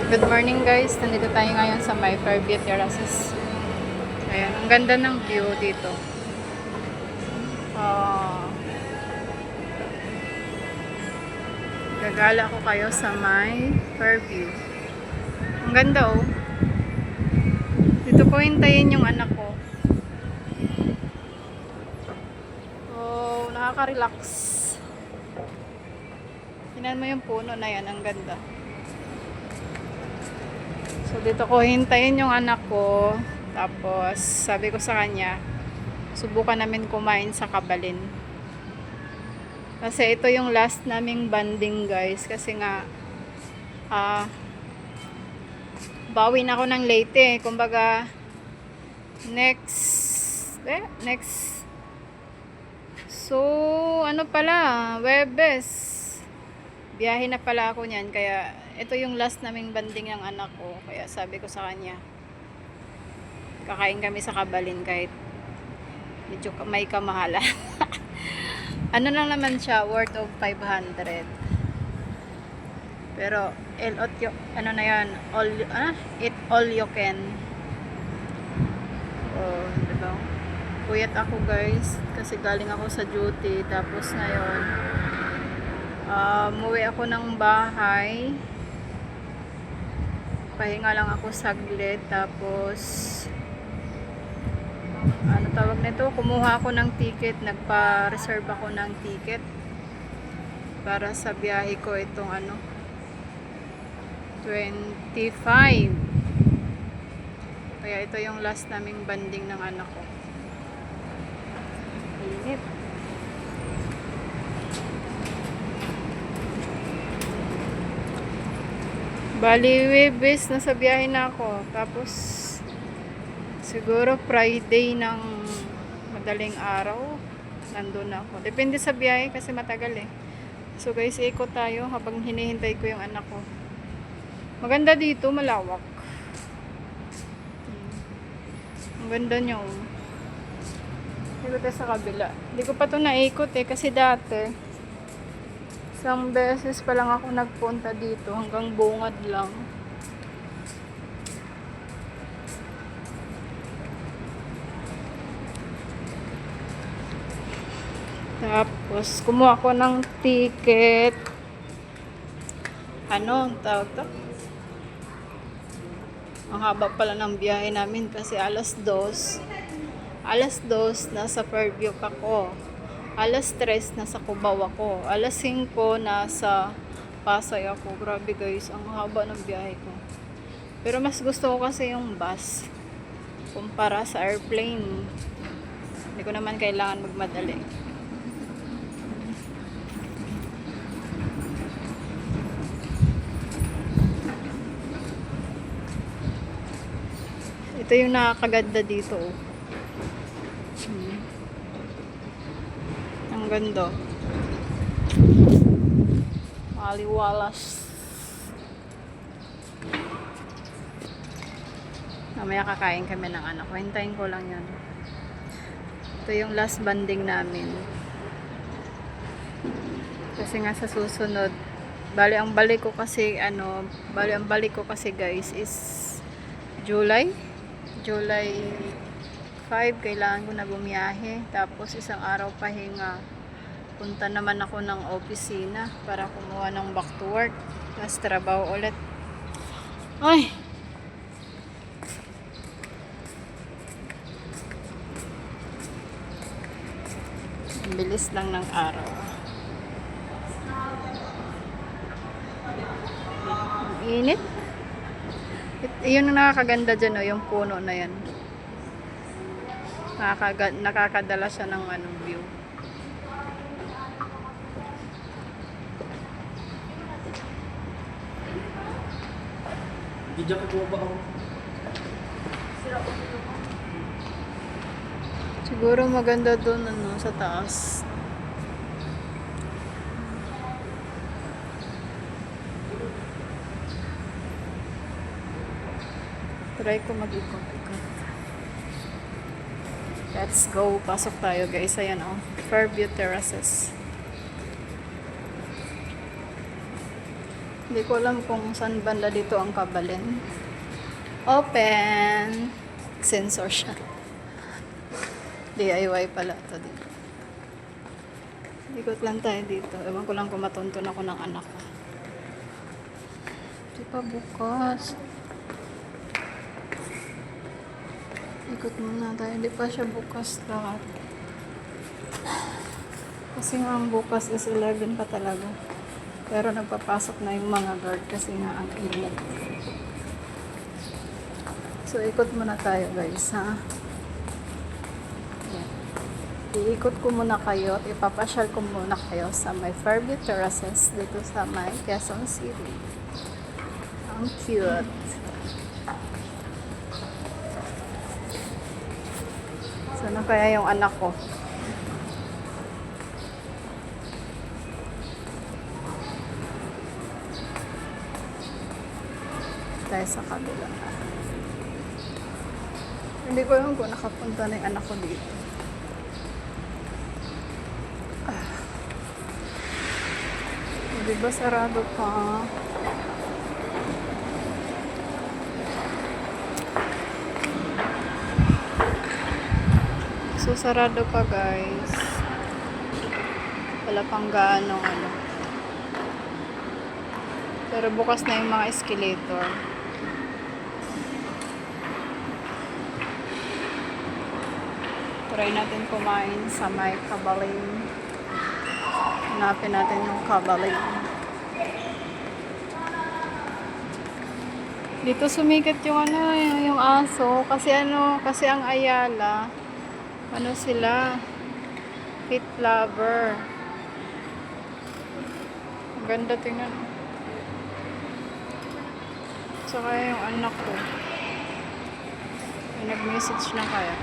Good morning guys, nandito tayo ngayon sa my Fairview Terraces. Ayan, ang ganda ng view dito. Gagala ko kayo sa my Fairview. Ang ganda oh. Dito ko hintayin yung anak ko. Oh, nakaka-relax. Tingnan mo yung puno na yan, ang ganda. So, dito ko hintayin yung anak ko. Tapos, sabi ko sa kanya, subukan namin kumain sa Kabalin. Kasi ito yung last naming banding, guys. Kasi nga, bawi na ako ng Leyte. Kumbaga, next. So, ano pala, Webes. Biyahe na pala ako niyan. Kaya, ito yung last naming banding ng anak ko. Kaya sabi ko sa kanya, kakain kami sa Kabalin kahit medyo may kamahalan. Ano lang naman siya, worth of 500. Pero, ano na yan, eat all you can. Oh, diba? Puyat ako guys, kasi galing ako sa duty. Tapos ngayon, umuwi ako ng bahay. Pahinga lang ako saglit, tapos ano tawag nito, kumuha ako ng ticket, nagpa-reserve ako ng ticket para sa biyahe ko itong 25. Kaya ito yung last naming banding ng anak ko. Init. Bali, Webes, nasa biyahe na ako. Tapos, siguro Friday ng madaling araw, nandun ako. Depende sa biyahe kasi matagal eh. So guys, ikot tayo habang hinihintay ko yung anak ko. Maganda dito, malawak. Ang ganda nyo. Ikot tayo sa kabila. Hindi ko pa ito naikot eh, kasi dati isang beses pa lang ako nagpunta dito, hanggang bungad lang. Tapos, kumuha ko ng ticket. Ano, tawag to? Ang haba pala ng biyahe namin kasi alas 2, nasa Fairview ako. Alas 3, nasa Cubao ako. Alas 5, nasa Pasay ako. Grabe guys, ang haba ng biyahe ko. Pero mas gusto ko kasi yung bus kumpara sa airplane. Hindi ko naman kailangan magmadali. Ito yung nakakaganda dito oh. Ang ganda. Maliwalas. Mamaya kakain kami ng anak ko. Hintayin ko lang yan. Ito yung last banding namin. Kasi nga sa susunod, bali ang balik ko kasi guys is July 5, kailangan ko na bumiyahe. Tapos isang araw pahinga. Punta naman ako ng opisina para kumuha ng back to work. Tapos trabaho ulit. Ay! Ang bilis lang ng araw. Ang init. Yun ang nakakaganda dyan, yung puno na yan. Nakakadala siya ng view. Video ko ba ako? Siguro maganda doon sa taas. Try ko mag-ikot-ikot. Let's go. Pasok tayo guys. Ayan oh. Fairview Terraces. Hindi ko alam kung saan banda dito ang kabalin. Open! Sensor siya. DIY pala ito dito. Ikot lang tayo dito. Ewan ko lang kung matuntun ako ng anak ko. Di pa bukas. Ikot muna tayo. Hindi pa siya bukas lahat. Kasi nga ang bukas is 11 pa talaga. Pero nagpapasok na yung mga guard kasi nga ang init. So ikot muna tayo guys ha. Yan. Iikot ko muna kayo. Ipapasyal ko muna kayo sa may Fairview Terraces dito sa may Quezon City. Ang cute. Sana kaya yung anak ko? Tayo sa kabila. Hindi ko alam kung nakapunta na yung anak ko dito. Diba sarado pa? So sarado pa guys. Wala pang gaano ano. Pero bukas na yung mga escalator. Try natin kumain sa may kabaling. Hanapin natin yung kabaling. Dito sumikat yung ano, yung aso. Kasi ang Ayala, ano sila, pet lover. Ang ganda tingnan. Saka yung anak ko. Ay, nag-message na kaya.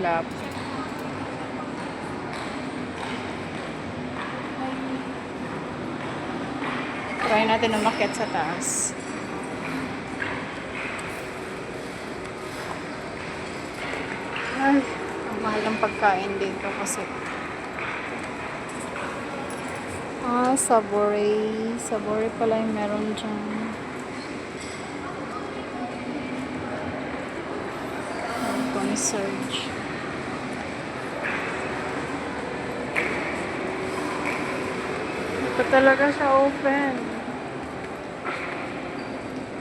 Wala po. Try natin umakyat sa taas. Ay, ang mahal ng pagkain dito kasi. Savory. Savory pala yung meron dyan. Search. Ito talaga siya open.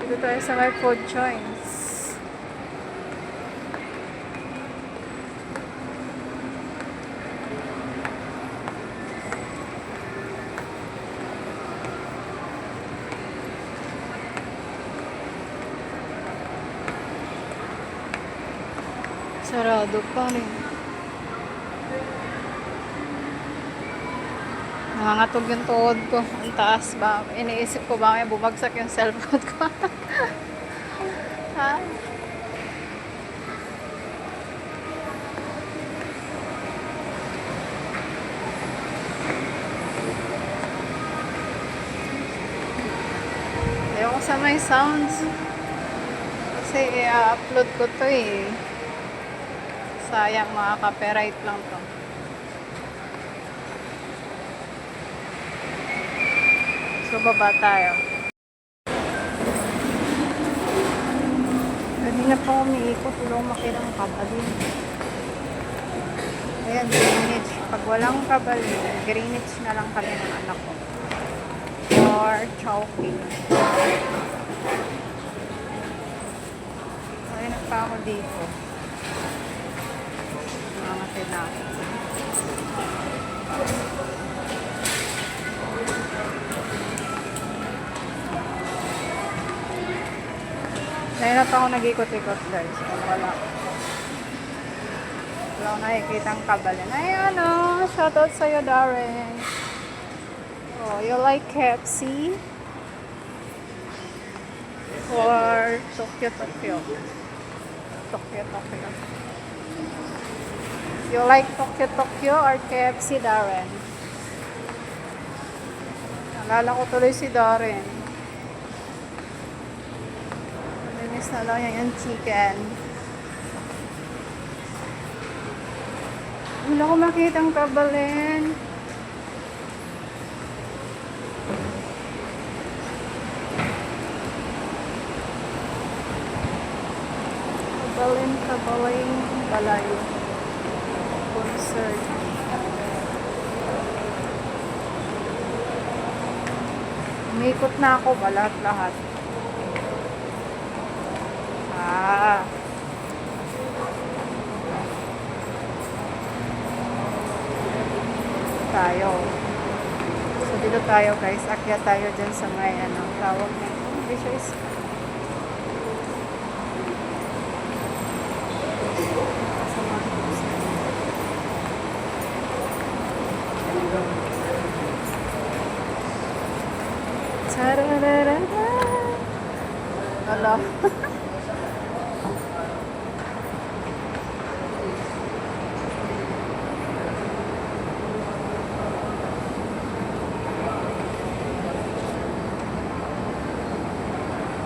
Dito tayo sa may food choice. Sarado pa rin. Nangangatog yung tuhod ko. Ang taas ba? Iniisip ko ba may bumagsak yung cellphone ko? Ha? Ayoko sa may sounds. Kasi i-upload ko to eh. Sayang, mga copyright lang to. So, baba tayo. Pwede na pa umiikot. Lumaki ng kabalin. Ayan, Greenwich. Pag walang kabalin, Greenwich na lang kami ng anak ko. Or Chowking. Ayan pa ako dito. Natin. Ngayon pa ako nag-ikot-ikot guys. Wala akong nakikitang kabalin. Ay ano, shoutout sa'yo Darren. Oh, you like KFC? Or Tokyo? You like Tokyo or KFC, Darren? Nalala ko tuloy si Darren. Namiss na lang yung chicken. Wala ko makitang kabalin. Kawaing balay. Concert. Umikot na ako ba lahat-lahat? Ah. Tayo. So, dito tayo guys. Akyat tayo dyan sa may ano, tawag na. Hindi siya is... Tararara. Ala.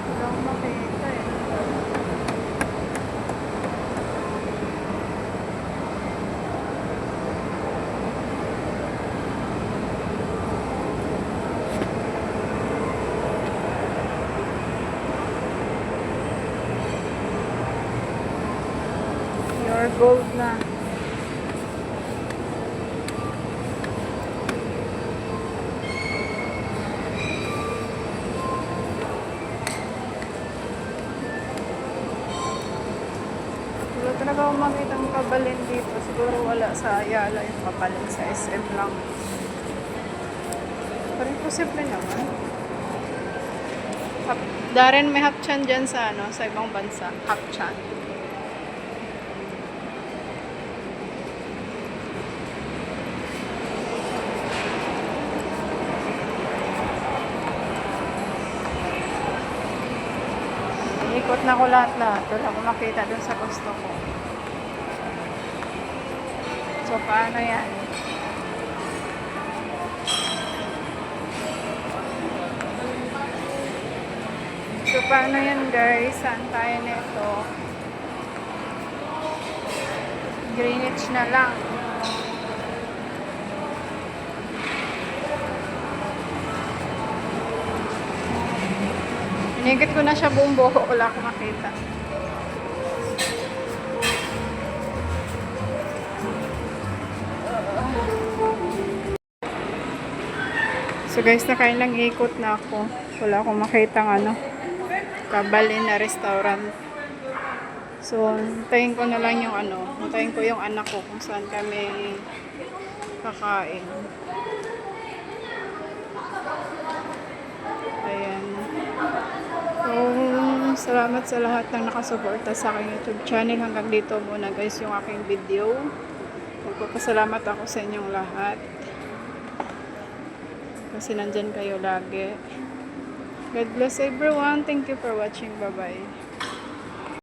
Walang makita eh. Your gold na. Wala talaga akong makita ng kabalin dito. Siguro wala sa Ayala yung kabalin. Sa SM lang. Parang posible naman. Darren, may hapchan dyan sa ano, sa ibang bansa. Hapchan. Ikot na ko lahat-lahat. Wala akong makita dun sa gusto ko. So, paano yan? So, paano yan guys? Saan tayo nito? Greenwich na lang. Inigit ko na siya buong buho. Wala akong makita. So guys, nakailang ikot na ako. Wala akong makita ng ano, kabalin na restaurant. So, hintayin ko na lang yung ano, hintayin ko yung anak ko kung saan kami kakain. Ayan. So, salamat sa lahat ng nakasuporta sa aking YouTube channel. Hanggang dito muna guys yung aking video. Magpapasalamat ako sa inyong lahat. Kasi nandyan kayo lagi. God bless everyone. Thank you for watching. Bye-bye.